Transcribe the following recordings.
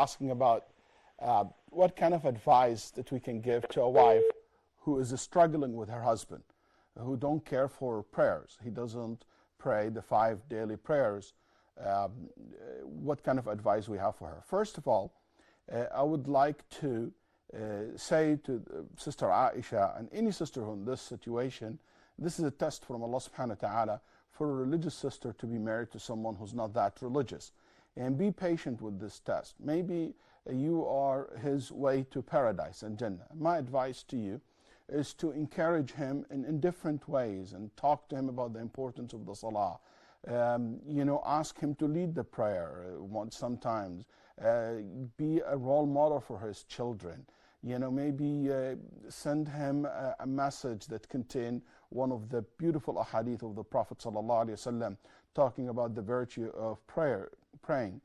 asking about what kind of advice that we can give to a wife who is struggling with her husband, who don't care for prayers. He doesn't pray the 5 daily prayers. What kind of advice we have for her? First of all, I would like to say to Sister Aisha and any sister who in this situation, this is a test from Allah subhanahu wa ta'ala for a religious sister to be married to someone who's not that religious. And be patient with this test. Maybe you are his way to paradise and Jannah. My advice to you is to encourage him in different ways and talk to him about the importance of the salah. Ask him to lead the prayer sometimes. Be a role model for his children. Maybe send him a message that contains one of the beautiful ahadith of the Prophet ﷺ talking about the virtue of praying.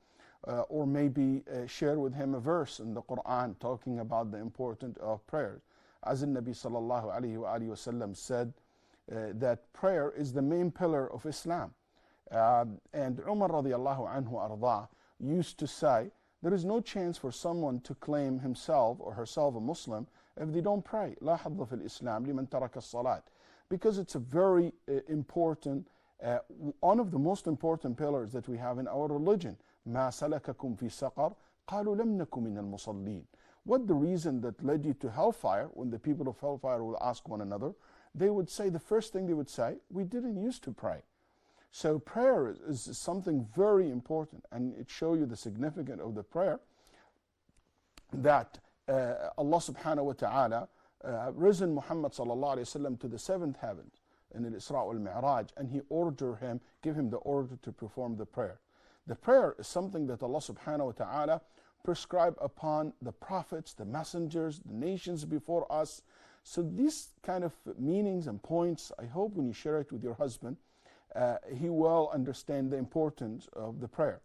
Or maybe share with him a verse in the Quran talking about the importance of prayers. As the Nabi sallallahu alayhi wa sallam said that prayer is the main pillar of Islam. And Umar radiallahu anhu arda used to say, there is no chance for someone to claim himself or herself a Muslim if they don't pray. لا حظ في الإسلام لمن ترك الصلاة. Because it's a very important, one of the most important pillars that we have in our religion. ما سلككم في سقر قالوا لم نكن من المصلين. What the reason that led you to hellfire? When the people of hellfire will ask one another, they would say, the first thing they would say, we didn't used to pray. So prayer is something very important, and it shows you the significance of the prayer that Allah subhanahu wa ta'ala risen Muhammad sallallahu alayhi wa sallam to the 7th heaven in al-Isra wal-Mi'raj, and he ordered him, give him the order to perform the prayer. The prayer is something that Allah subhanahu wa ta'ala prescribed upon the prophets, the messengers, the nations before us. So these kind of meanings and points, I hope when you share it with your husband, he will understand the importance of the prayer.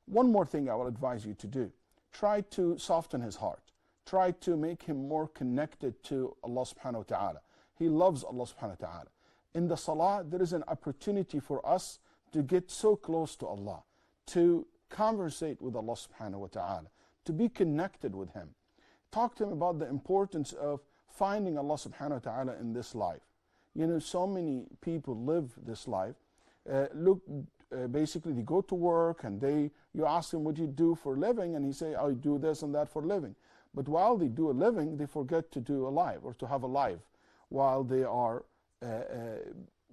One more thing I will advise you to do. Try to soften his heart. Try to make him more connected to Allah subhanahu wa ta'ala. He loves Allah subhanahu wa ta'ala. In the salah, there is an opportunity for us to get so close to Allah, to conversate with Allah subhanahu wa ta'ala, to be connected with him. Talk to him about the importance of finding Allah subhanahu wa ta'ala in this life. So many people live this life. Basically they go to work and you ask them what do you do for a living, and he say, I do this and that for a living. But while they do a living, they forget to do a life or to have a life while they are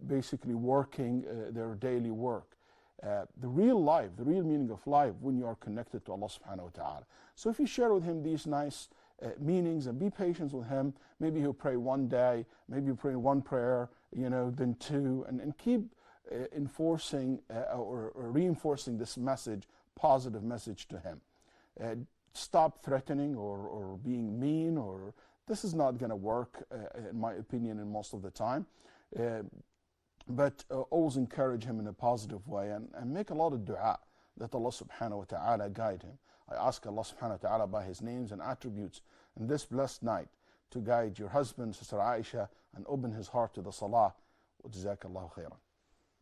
basically working their daily work. The real life, the real meaning of life when you are connected to Allah subhanahu wa ta'ala. So if you share with him these nice meanings and be patient with him, maybe he'll pray one day, maybe you pray one prayer, then two, and keep enforcing or reinforcing this message, positive message to him. Stop threatening or being mean, or this is not going to work in my opinion in most of the time. But always encourage him in a positive way and make a lot of dua that Allah subhanahu wa ta'ala guide him. I ask Allah subhanahu wa ta'ala by his names and attributes in this blessed night to guide your husband, Sister Aisha, and open his heart to the salah. Wa jazakallahu khairan.